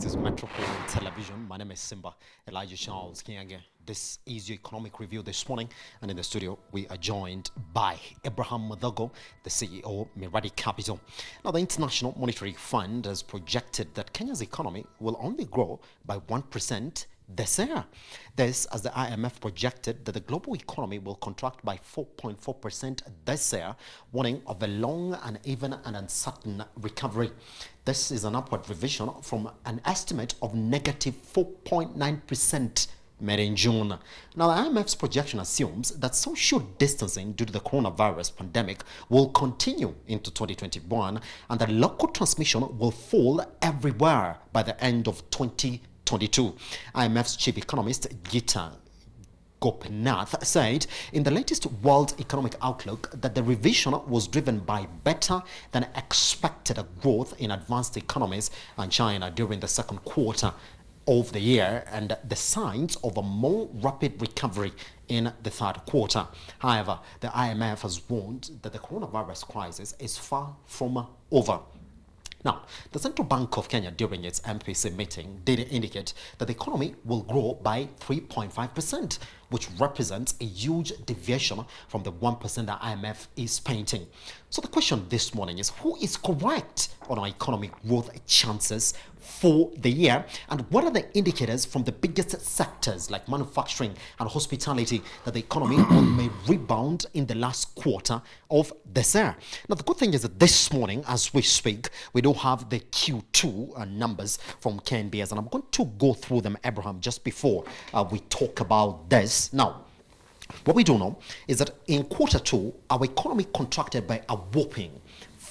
This is Metropole Television. My name is Simba Elijah Charles Kiange. This is your economic review this morning, and in the studio we are joined by Abraham Madago, the CEO, Miradi Capital. Now, the International Monetary Fund has projected that Kenya's economy will only grow by 1% this year. This, as the IMF projected that the global economy will contract by 4.4% this year, warning of a long, uneven, and uncertain recovery. This is an upward revision from an estimate of negative 4.9% made in June. Now, the IMF's projection assumes that social distancing due to the coronavirus pandemic will continue into 2021 and that local transmission will fall everywhere by the end of 2022. IMF's chief economist Gita Gopinath said in the latest World Economic Outlook that the revision was driven by better than expected growth in advanced economies and China during the second quarter of the year and the signs of a more rapid recovery in the third quarter. However, the IMF has warned that the coronavirus crisis is far from over. Now, the Central Bank of Kenya during its MPC meeting did indicate that the economy will grow by 3.5%, which represents a huge deviation from the 1% that IMF is painting. So the question this morning is, who is correct on our economic growth chances for the year, and what are the indicators from the biggest sectors like manufacturing and hospitality that the economy may rebound in the last quarter of this year? Now, the good thing is that this morning, as we speak, we do have the Q2 numbers from KNBS, and I'm going to go through them, Abraham, just before we talk about this. Now, what we do know is that in quarter two, our economy contracted by a whopping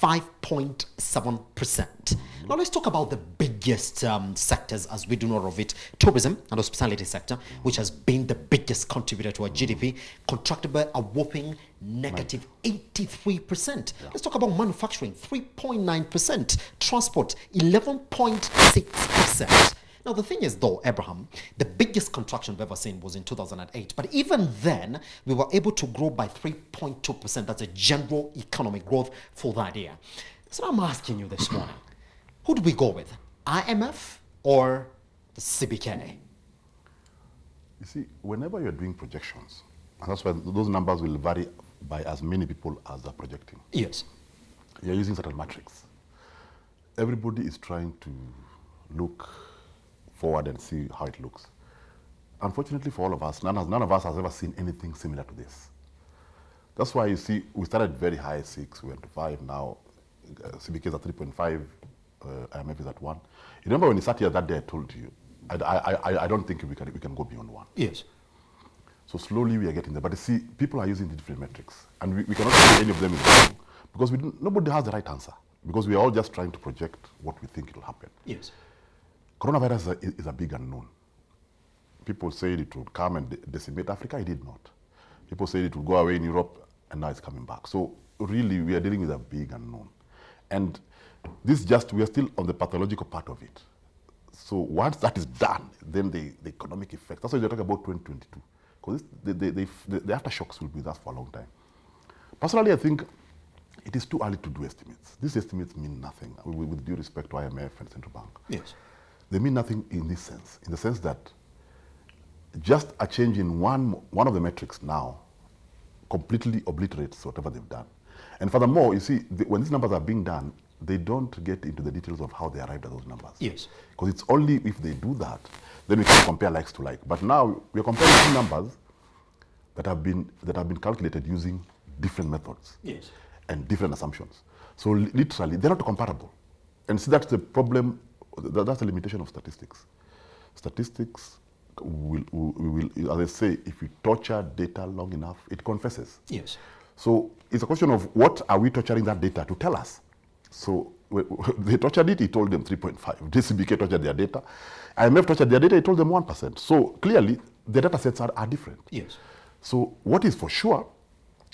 5.7%. Now let's talk about the biggest sectors, as we do know of it. Tourism and hospitality sector, which has been the biggest contributor to our GDP, contracted by a whopping negative 83%. Let's talk about manufacturing, 3.9%. Transport, 11.6%. Now, the thing is, though, Abraham, the biggest contraction we've ever seen was in 2008. But even then, we were able to grow by 3.2%. That's a general economic growth for that year. So I'm asking you this morning, who do we go with? IMF or the CBK? You see, whenever you're doing projections, and that's why those numbers will vary by as many people as are projecting. Yes. You're using certain metrics. Everybody is trying to look forward and see how it looks. Unfortunately for all of us, none of us has ever seen anything similar to this. That's why you see we started very high, 6, we went to 5 now. CBK is at 3.5, IMF is at 1. You remember when you sat here that day, I told you, I don't think we can go beyond 1. Yes. So slowly we are getting there. But you see, people are using the different metrics. And we cannot say any of them is wrong, because nobody has the right answer. Because we are all just trying to project what we think it will happen. Yes. Coronavirus is a big unknown. People said it would come and decimate Africa. It did not. People said it would go away in Europe, and now it's coming back. So really, we are dealing with a big unknown. And we are still on the pathological part of it. So once that is done, then the economic effects. That's why they're talking about 2022. Because the aftershocks will be with us for a long time. Personally, I think it is too early to do estimates. These estimates mean nothing, with due respect to IMF and Central Bank. Yes. They mean nothing in this sense, in the sense that just a change in one of the metrics now completely obliterates whatever they've done. And furthermore, you see, when these numbers are being done, they don't get into the details of how they arrived at those numbers. Yes. Because it's only if they do that, then we can compare likes to like. But now we are comparing two numbers that have been calculated using different methods. Yes. And different assumptions. So literally, they're not comparable. And see, that's the problem. That's the limitation of statistics. Statistics will, as I say, if you torture data long enough, it confesses. Yes. So it's a question of what are we torturing that data to tell us? So they tortured it, he told them 3.5. DCBK tortured their data. IMF tortured their data, he told them 1%. So clearly, the data sets are different. Yes. So what is for sure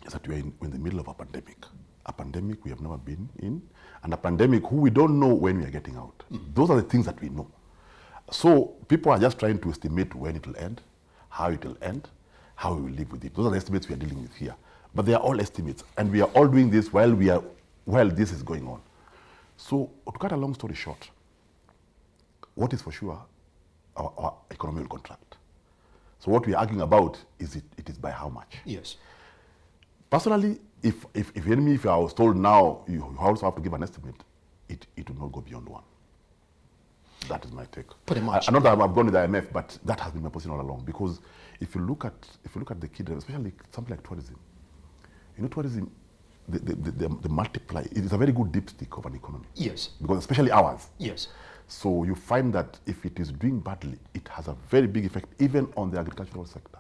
is that we are in the middle of a pandemic. A pandemic we have never been in, and a pandemic who we don't know when we are getting out. Those are the things that we know. So people are just trying to estimate when it will end, how it will end, how we will live with it. Those are the estimates we are dealing with here. But they are all estimates, and we are all doing this while this is going on. So to cut a long story short, what is for sure, our economy will contract. So what we're arguing about is it is by how much. Yes. Personally, if I was told now you also have to give an estimate, it will not go beyond 1. That is my take. Pretty much. I know that I've gone with the IMF, but that has been my position all along. Because if you look at the key drivers, especially something like tourism, tourism, the multiply, it is a very good dipstick of an economy. Yes. Because especially ours. Yes. So you find that if it is doing badly, it has a very big effect even on the agricultural sector.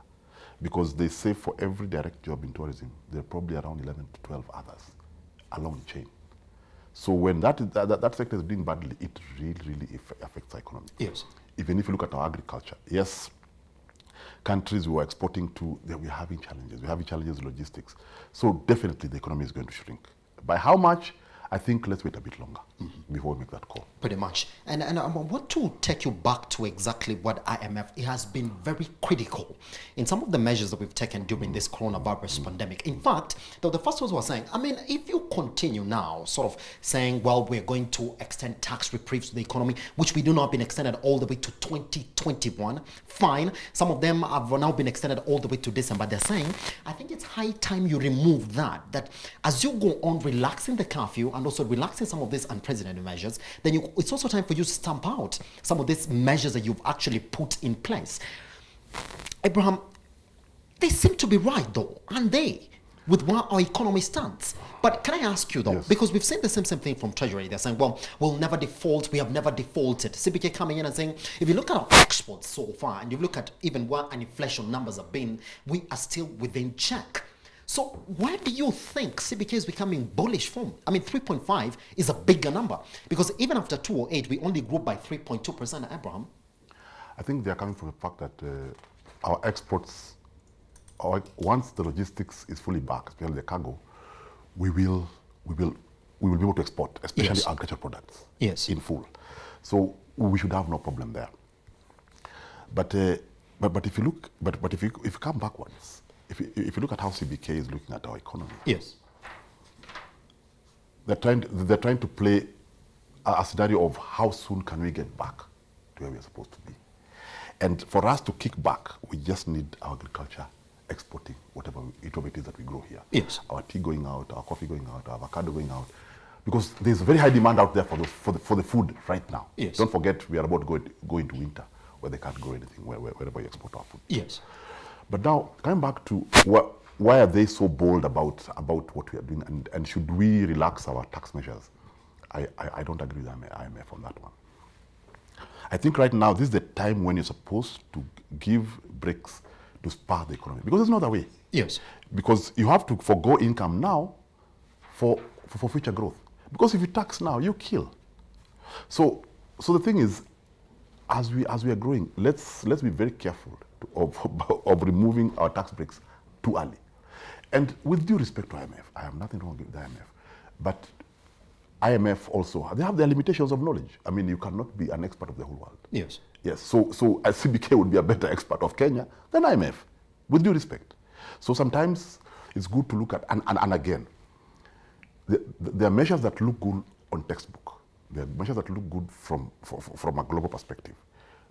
Because they say for every direct job in tourism, there are probably around 11 to 12 others along the chain. So when that sector is doing badly, it really affects the economy. Yes. Even if you look at our agriculture, yes, countries we were exporting to, we're having challenges. We're having challenges in logistics. So definitely the economy is going to shrink. By how much? I think let's wait a bit longer before we make that call. Pretty much. And I want to take you back to exactly what IMF, it has been very critical in some of the measures that we've taken during this coronavirus pandemic. In fact, the first ones were saying, I mean, if you continue now sort of saying, well, we're going to extend tax reprieves to the economy, which we do not have been extended all the way to 2021, fine. Some of them have now been extended all the way to December. They're saying, I think it's high time you remove that as you go on relaxing the curfew and also relaxing some of these unprecedented measures, then it's also time for you to stamp out some of these measures that you've actually put in place. Abraham, they seem to be right though, aren't they, with where our economy stands? But can I ask you though, yes, because we've seen the same thing from Treasury, they're saying, well, we'll never default, we have never defaulted. CBK coming in and saying, if you look at our exports so far, and you look at even where an inflation numbers have been, we are still within check. So why do you think CBK is becoming bullish from? I mean, 3.5 is a bigger number because even after 2008, we only grew by 3.2%, Abraham. I think they are coming from the fact that our exports, once the logistics is fully back, especially the cargo, we will be able to export, especially yes, agricultural products, yes, in full. So we should have no problem there. But if you look, if you come backwards, if you look at how CBK is looking at our economy, yes, they're trying to play a scenario of how soon can we get back to where we're supposed to be. And for us to kick back, we just need our agriculture exporting whatever it is that we grow here. yes, Our tea going out, our coffee going out, our avocado going out, because there's a very high demand out there for the food right now. Yes. Don't forget we are about to go into winter where they can't grow anything wherever you export our food. yes. But now, coming back to why are they so bold about what we are doing, and should we relax our tax measures? I don't agree with IMF on that one. I think right now, this is the time when you're supposed to give breaks to spur the economy, because there's no other way. Yes. Because you have to forgo income now for future growth. Because if you tax now, you kill. So the thing is, as we are growing, let's be very careful of removing our tax breaks too early. And with due respect to IMF, I have nothing wrong with the IMF, but IMF also, they have their limitations of knowledge. I mean, you cannot be an expert of the whole world. Yes. Yes, so CBK would be a better expert of Kenya than IMF, with due respect. So sometimes it's good to look at, and again, there are measures that look good on textbook. There are measures that look good from a global perspective,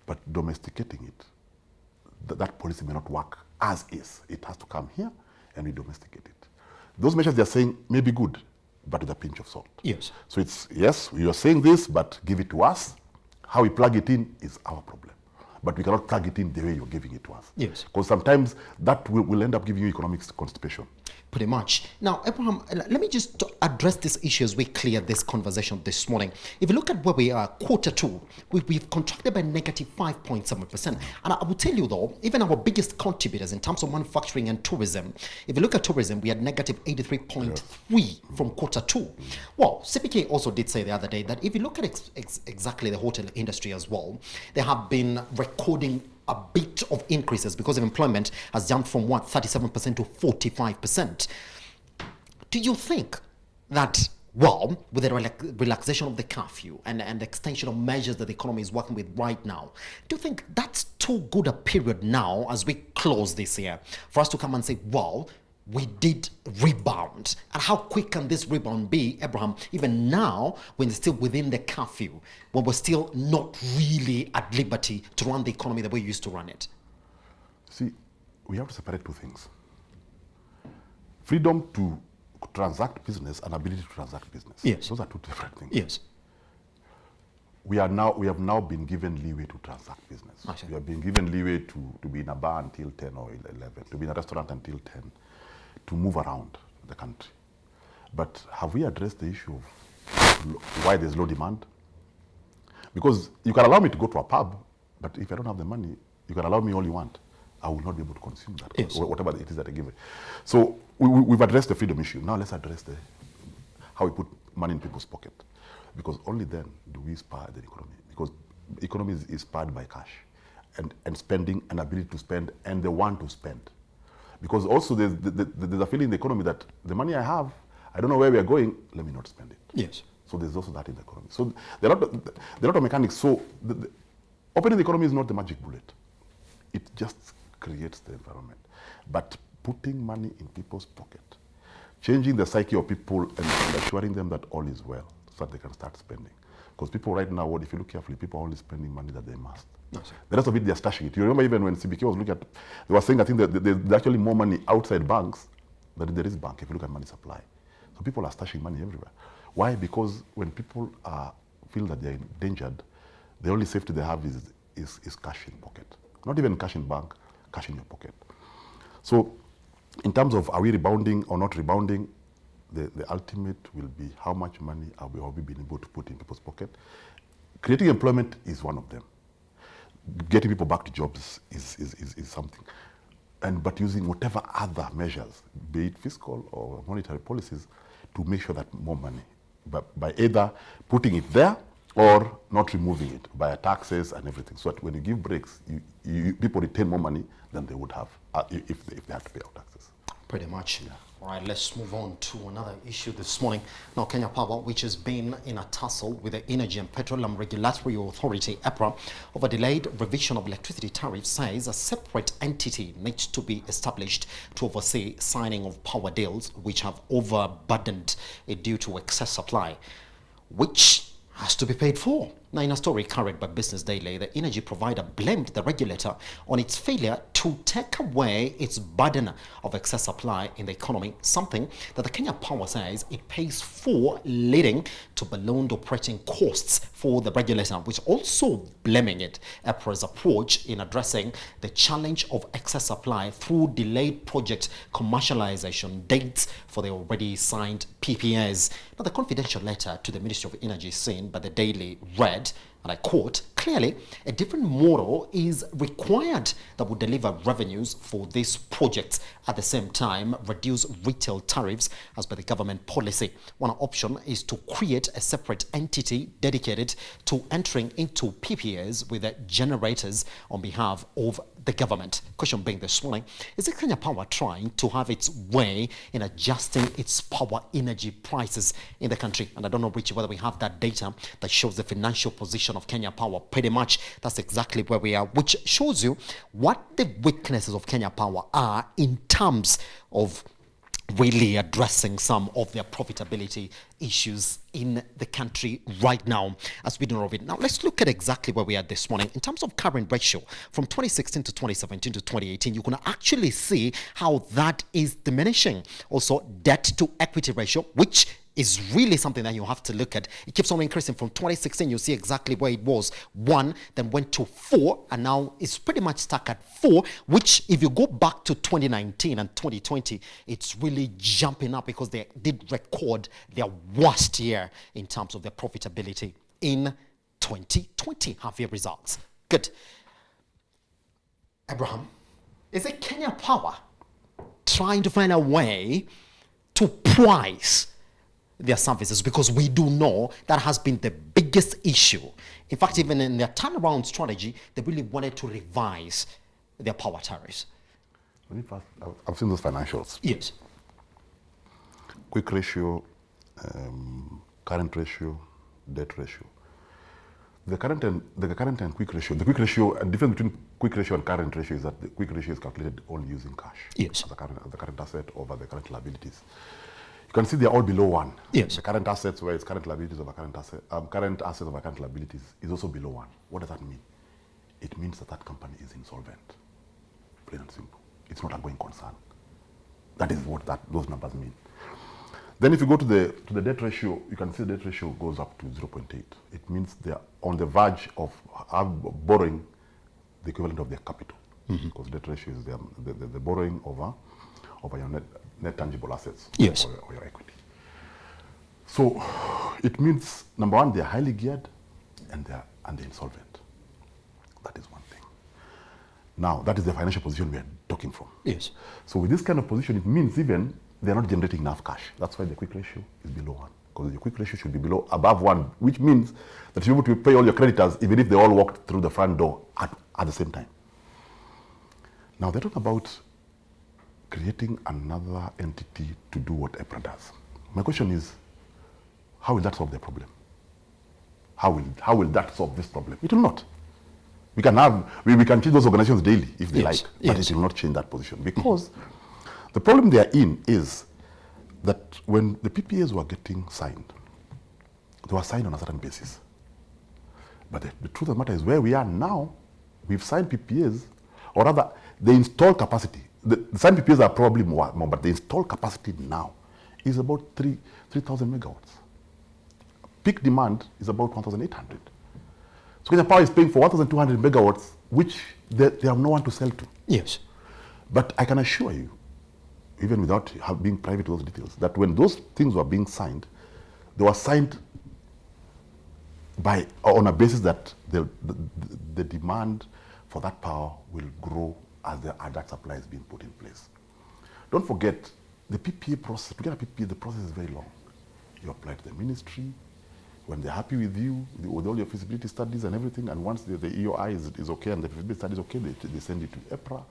but domesticating it, that policy may not work as is. It has to come here and we domesticate it. Those measures they're saying may be good, but with a pinch of salt. Yes. So it's, yes, we are saying this, but give it to us. How we plug it in is our problem. But we cannot plug it in the way you're giving it to us. Yes. Because sometimes that will end up giving you economic constipation. Pretty much. Now, Abraham, let me just address this issue as we clear this conversation this morning. If you look at where we are, quarter two, we've contracted by negative 5.7%. And I will tell you though, even our biggest contributors in terms of manufacturing and tourism, if you look at tourism, we had negative 83.3 from quarter two. Well, CPK also did say the other day that if you look at exactly the hotel industry as well, they have been recording a bit of increases because of employment has jumped from 37% to 45%. Do you think that, well, with the relaxation of the curfew and the extension of measures that the economy is working with right now, do you think that's too good a period now as we close this year for us to come and say, well, we did rebound. And how quick can this rebound be, Abraham, even now when it's still within the curfew, when we're still not really at liberty to run the economy the way we used to run it? See, we have to separate two things. Freedom to transact business and ability to transact business. Yes. Those are two different things. Yes. We have now been given leeway to transact business. We have been given leeway to be in a bar until 10 or 11, to be in a restaurant until 10, to move around the country. But have we addressed the issue of why there's low demand? Because you can allow me to go to a pub, but if I don't have the money, you can allow me all you want. I will not be able to consume that, yes, whatever it is that I give it. So we've addressed the freedom issue. Now let's address how we put money in people's pocket. Because only then do we spur the economy. Because the economy is spurred by cash and spending, and ability to spend, and the want to spend. Because also there's a feeling in the economy that the money I have, I don't know where we are going, let me not spend it. Yes. So there's also that in the economy. So there are a lot of mechanics. So opening the economy is not the magic bullet. It just creates the environment. But putting money in people's pocket, changing the psyche of people and assuring them that all is well, so that they can start spending. Because people right now, if you look carefully, people are only spending money that they must. No, the rest of it, they're stashing it. You remember even when CBK was looking at, they were saying, I think that there's actually more money outside banks than there is bank, if you look at money supply. So people are stashing money everywhere. Why? Because when people feel that they're endangered, the only safety they have is cash in pocket. Not even cash in bank, cash in your pocket. So in terms of are we rebounding or not rebounding, the ultimate will be how much money have we been able to put in people's pocket. Creating employment is one of them. Getting people back to jobs is something. But using whatever other measures, be it fiscal or monetary policies, to make sure that more money, but by either putting it there or not removing it by taxes and everything. So that when you give breaks, people retain more money than they would have if they had to pay out taxes. Pretty much. Yeah. All right, let's move on to another issue this morning. Now, Kenya Power, which has been in a tussle with the Energy and Petroleum Regulatory Authority, EPRA, over delayed revision of electricity tariffs, says a separate entity needs to be established to oversee signing of power deals which have overburdened it due to excess supply, which has to be paid for. Now, in a story carried by Business Daily, the energy provider blamed the regulator on its failure to take away its burden of excess supply in the economy, something that the Kenya Power says it pays for, leading to ballooned operating costs for the regulator, which also blaming it EPRA's approach in addressing the challenge of excess supply through delayed project commercialization dates for the already signed PPAs. Now, the confidential letter to the Ministry of Energy seen by the Daily read, and I quote, clearly, a different model is required that would deliver revenues for these projects at the same time reduce retail tariffs as per the government policy. One option is to create a separate entity dedicated to entering into PPAs with the generators on behalf of the government. Question being this morning, is the Kenya Power trying to have its way in adjusting its power energy prices in the country? And I don't know, Richie, whether we have that data that shows the financial position of Kenya Power. Pretty much that's exactly where we are, which shows you what the weaknesses of Kenya Power are in terms of really addressing some of their profitability issues in the country right now as we know of it. Now, let's look at exactly where we are this morning. In terms of current ratio, from 2016 to 2017 to 2018, you can actually see how that is diminishing. Also, debt to equity ratio, which is really something that you have to look at. It keeps on increasing. From 2016, you see exactly where it was 1, then went to 4, and now it's pretty much stuck at 4, which if you go back to 2019 and 2020, it's really jumping up because they did record their worst year in terms of their profitability in 2020 half-year results. Good. Abraham, is it Kenya Power trying to find a way to price their services? Because we do know that has been the biggest issue. In fact, even in their turnaround strategy, they really wanted to revise their power tariffs. I've seen those financials. Yes. Quick ratio, current ratio, debt ratio. The current and quick ratio. The quick ratio, and difference between quick ratio and current ratio is that the quick ratio is calculated only using cash. Yes. As the current asset over the current liabilities. You can see they are all below 1. Yes. The current assets, where it's current liabilities over current assets over current liabilities, is also below 1. What does that mean? It means that that company is insolvent. Plain and simple. It's not a going concern. That is what those numbers mean. Then if you go to the debt ratio, you can see the debt ratio goes up to 0.8. It means they are on the verge of borrowing the equivalent of their capital. Because debt ratio is the borrowing over your net tangible assets. Yes. Or your equity. So it means, number one, they're highly geared and they're insolvent. That is one thing. Now, that is the financial position we are talking from. Yes. So with this kind of position, it means even they're not generating enough cash. That's why the quick ratio is below 1. Because the quick ratio should be above 1, which means that you're able to pay all your creditors even if they all walked through the front door at the same time. Now they're talking about creating another entity to do what EPRA does. My question is, how will that solve the problem? How will that solve this problem? It will not. We can change those organizations daily if they like, but it will not change that position. Because the problem they are in is that when the PPAs were getting signed, they were signed on a certain basis. But the truth of the matter is, where we are now, we've signed PPAs, or rather, the installed capacity. The signed PPAs are probably more, but the installed capacity now is about 3,000 megawatts. Peak demand is about 1,800. So Kenya Power is paying for 1,200 megawatts, which they have no one to sell to. Yes. But I can assure you, even without being private to those details, that when those things were being signed, they were signed on a basis that the demand for that power will grow as that supply is being put in place. Don't forget, the PPA process, to get a PPA, the process is very long. You apply to the ministry. When they're happy with you, with all your feasibility studies and everything, and once the EOI is okay and the feasibility study is okay, they send it to EPRA.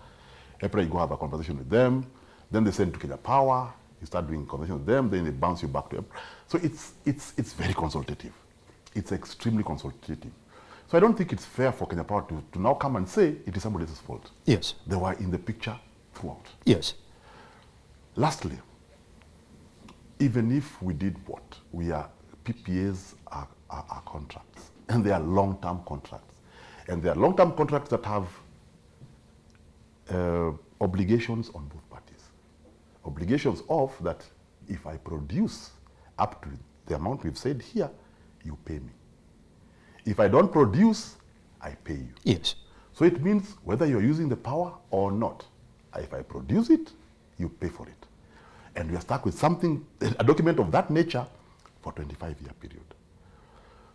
EPRA, you go have a conversation with them. Then they send it to Kenya Power. You start doing conversation with them. Then they bounce you back to EPRA. So it's very consultative. It's extremely consultative. So I don't think it's fair for Kenya Power to now come and say it is somebody else's fault. Yes. They were in the picture throughout. Yes. Lastly, even if we did what? PPAs are contracts, and they are long-term contracts. And they are long-term contracts that have obligations on both parties. Obligations of that if I produce up to the amount we've said here, you pay me. If I don't produce, I pay you. Yes. So it means whether you're using the power or not, if I produce it, you pay for it. And we are stuck with something, a document of that nature for a 25-year period.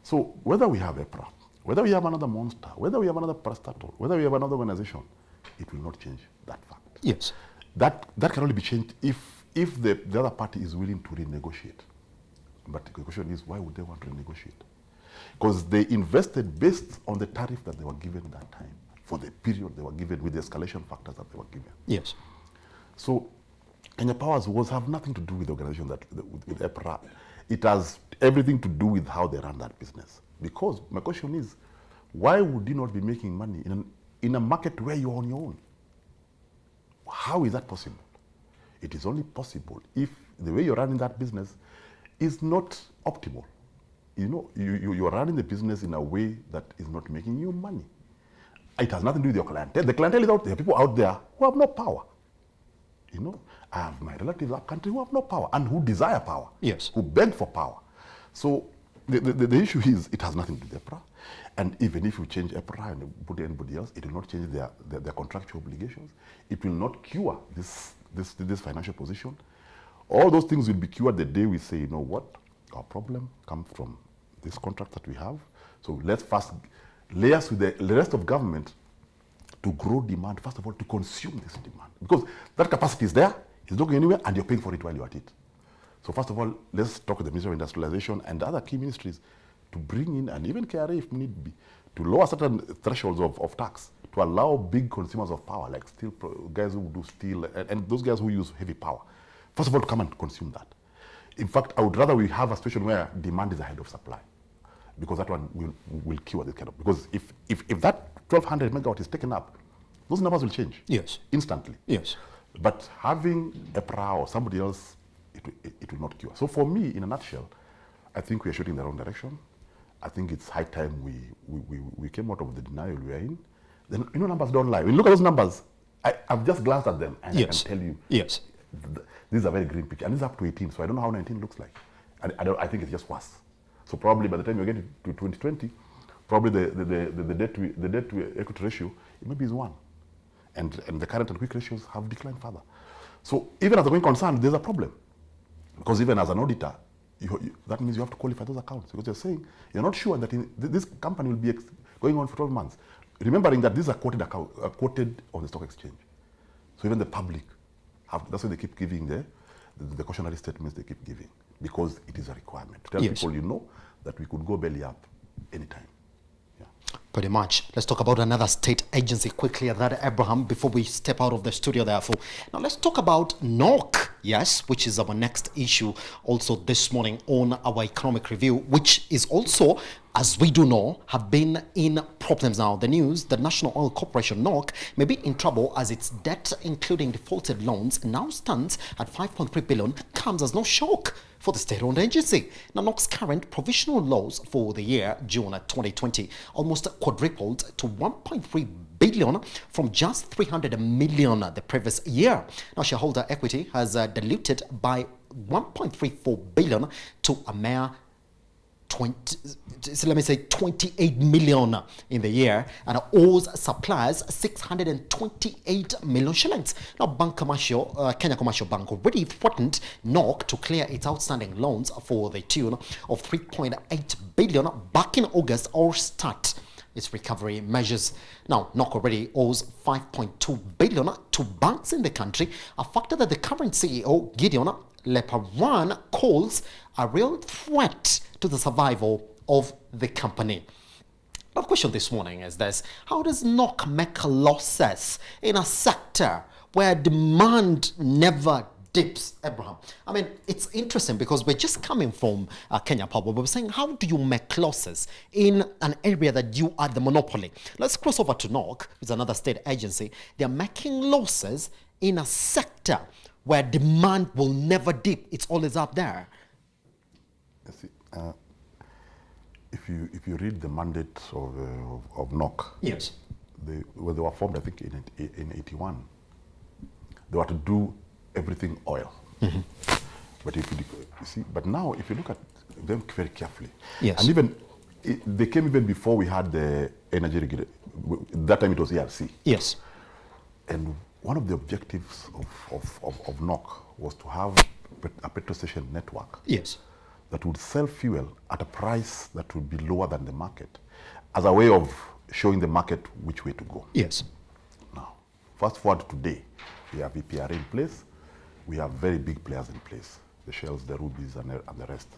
So whether we have EPRA, whether we have another monster, whether we have another parastatal, whether we have another organization, it will not change that fact. Yes. That can only be changed if the other party is willing to renegotiate. But the question is, why would they want to renegotiate? Because they invested based on the tariff that they were given that time, for the period they were given, with the escalation factors that they were given. Yes. So Kenya Power's wars have nothing to do with the organization with EPRA. It has everything to do with how they run that business. Because my question is, why would you not be making money in a market where you're on your own? How is that possible? It is only possible if the way you're running that business is not optimal. You know, you're running the business in a way that is not making you money. It has nothing to do with your clientele. The clientele is out there, people out there who have no power. You know, I have my relatives up country who have no power and who desire power. Yes. Who beg for power. So the issue is, it has nothing to do with EPRA. And even if you change EPRA and put anybody else, it will not change their contractual obligations. It will not cure this financial position. All those things will be cured the day we say, you know what, our problem comes from this contract that we have. So let's first layers with the rest of government to grow demand, first of all, to consume this demand. Because that capacity is there, it's not going anywhere, and you're paying for it while you're at it. So first of all, let's talk to the Ministry of Industrialization and other key ministries to bring in, and even KRA if need be, to lower certain thresholds of tax, to allow big consumers of power, like steel guys who do steel, and those guys who use heavy power, first of all, to come and consume that. In fact, I would rather we have a situation where demand is ahead of supply. because that one will cure this kind of, because if that 1200 megawatt is taken up, those numbers will change. Yes. Instantly. Yes. But having a PRA or somebody else, it will not cure. So for me, in a nutshell, I think we are shooting in the wrong direction. I think it's high time we came out of the denial we are in. Then, numbers don't lie. When you look at those numbers, I've just glanced at them and Yes. I can tell you, Yes. This is a very green picture. And this is up to 18, so I don't know how 19 looks like. I think it's just worse. So probably by the time you get to 2020, probably the debt to equity ratio, it maybe is 1. And the current and quick ratios have declined further. So even as a going concern, there's a problem. Because even as an auditor, that means you have to qualify those accounts, because you're saying you're not sure that this company will be going on for 12 months. Remembering that these are quoted on the stock exchange. So even the public, that's why they keep giving the cautionary statements they keep giving, because it is a requirement. To tell Yes. people, that we could go belly up anytime. Pretty much. Let's talk about another state agency quickly, that Abraham, before we step out of the studio therefore. Now let's talk about NOC, yes, which is our next issue also this morning on our economic review, which is also, as we do know, have been in problems now. The news, the National Oil Corporation, NOC, may be in trouble as its debt, including defaulted loans, now stands at 5.3 billion, comes as no shock for the state-owned agency. Now, NOC's current provisional loss for the year, June 2020, almost quadrupled to 1.3 billion from just 300 million the previous year. Now, shareholder equity has diluted by 1.34 billion to a mere 28 million in the year, and owes suppliers 628 million shillings. Now, Kenya Commercial Bank already threatened NOC to clear its outstanding loans for the tune of 3.8 billion back in August, or start its recovery measures. Now, NOC already owes 5.2 billion to banks in the country, a factor that the current CEO, Gideon Leparan, calls a real threat to the survival of the company. My question this morning is this: how does NOC make losses in a sector where demand never dips, Abraham? I mean, it's interesting because we're just coming from Kenya Power, but we're saying, how do you make losses in an area that you are the monopoly? Let's cross over to NOC, who's another state agency. They're making losses in a sector where demand will never dip. It's always up there. You see, if you read the mandate of NOC, yes, they were formed, I think, in 81. They were to do everything oil. Mm-hmm. But if you see, but now if you look at them very carefully, yes, and even they came even before we had the energy regulator. That time it was ERC. Yes, and one of the objectives of NOC was to have a petrol station network. Yes. That would sell fuel at a price that would be lower than the market, as a way of showing the market which way to go. Yes. Now, fast forward to today, we have EPRA in place. We have very big players in place, the Shells, the Rubies, and the rest.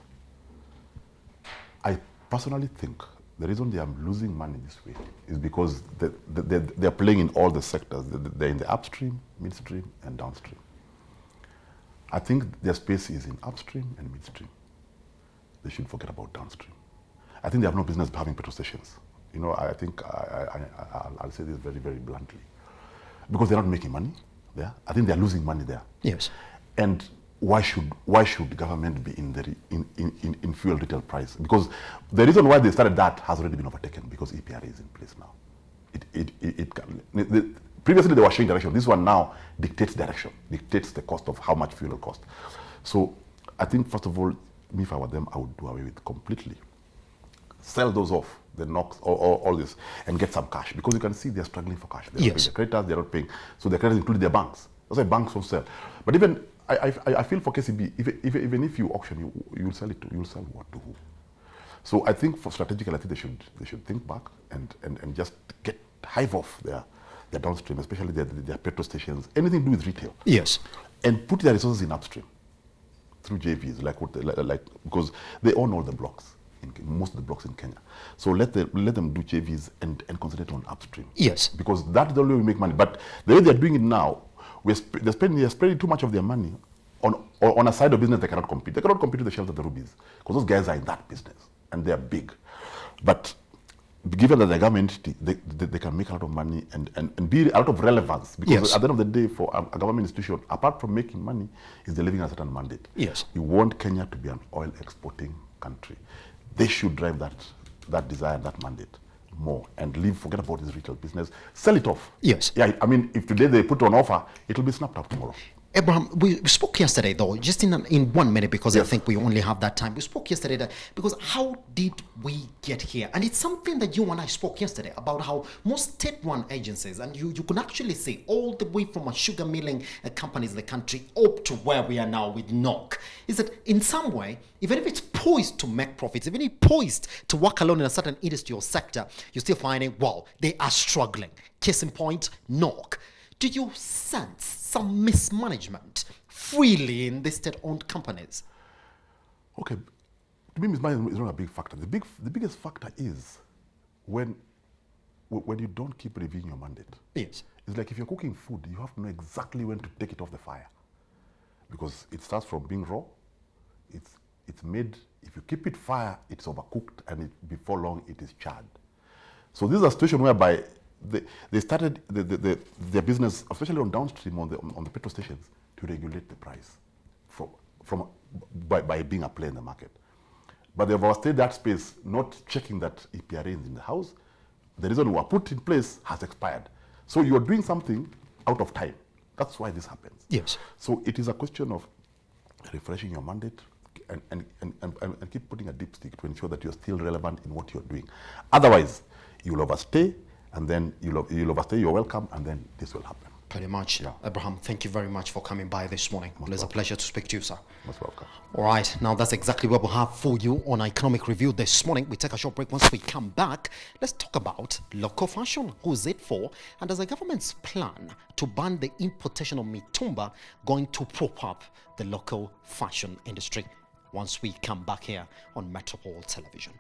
I personally think the reason they are losing money this way is because they're playing in all the sectors. They're in the upstream, midstream, and downstream. I think their space is in upstream and midstream. They should forget about downstream. I think they have no business having petrol stations. I think I'll say this very, very bluntly. Because they're not making money there. I think they're losing money there. Yes. And why should the government be in fuel retail price? Because the reason why they started that has already been overtaken, because EPRA is in place now. Previously they were showing direction. This one now dictates direction, dictates the cost of how much fuel will cost. So I think, first of all, if I were them, I would do away with completely. Sell those off, the NOCs, all this, and get some cash. Because you can see they're struggling for cash. They're not paying the creditors, they're not paying. So the creditors include their banks. That's why banks won't sell. But even, I feel for KCB, even if you auction, you'll sell it to, you'll sell what to who. So I think for strategical, I think they should think back and just hive off their downstream, especially their petrol stations, anything to do with retail. Yes. And put their resources in upstream through JVs, because they own all the blocks, most of the blocks in Kenya. So let them do JVs and concentrate on upstream. Yes. Because that's the only way we make money. But the way they're doing it now, they're spending too much of their money on a side of business they cannot compete. They cannot compete with the Shells and the Rubies, because those guys are in that business and they're big. But given that the government entity, they can make a lot of money and be a lot of relevance. Because Yes. at the end of the day, for a government institution, apart from making money, is delivering a certain mandate. Yes. You want Kenya to be an oil exporting country. They should drive that desire, that mandate more, and forget about this retail business, sell it off. Yes. Yeah, I mean, if today they put on offer, it will be snapped up tomorrow. Abraham, we spoke yesterday, though, just in 1 minute, because I Yes. think we only have that time. We spoke yesterday because how did we get here? And it's something that you and I spoke yesterday about how most state-run agencies, and you can actually say all the way from a sugar milling companies in the country up to where we are now with NOC, is that in some way, even if it's poised to make profits, even if it's poised to work alone in a certain industry or sector, you're still finding, well, they are struggling. Case in point, NOC. Do you sense some mismanagement freely in these state-owned companies? Okay, to me, mismanagement is not a big factor. The biggest factor is when you don't keep reviewing your mandate. Yes. It's like if you're cooking food, you have to know exactly when to take it off the fire, because it starts from being raw. It's made. If you keep it fire, it's overcooked, and before long it is charred. So this is a situation whereby they started their business, especially on downstream on the petrol stations, to regulate the price by being a player in the market. But they've overstayed that space, not checking that EPRA is in the house. The reason we were put in place has expired. So you're doing something out of time. That's why this happens. Yes. So it is a question of refreshing your mandate and keep putting a dipstick to ensure that you're still relevant in what you're doing. Otherwise, you'll overstay, and then you'll overstay your welcome, and then this will happen. Pretty much. Yeah. Abraham, thank you very much for coming by this morning. It was a pleasure to speak to you, sir. Most welcome. All right, now that's exactly what we have for you on our economic review this morning. We take a short break. Once we come back, let's talk about local fashion. Who's it for? And does the government's plan to ban the importation of mitumba going to prop up the local fashion industry? Once we come back here on Metropole Television.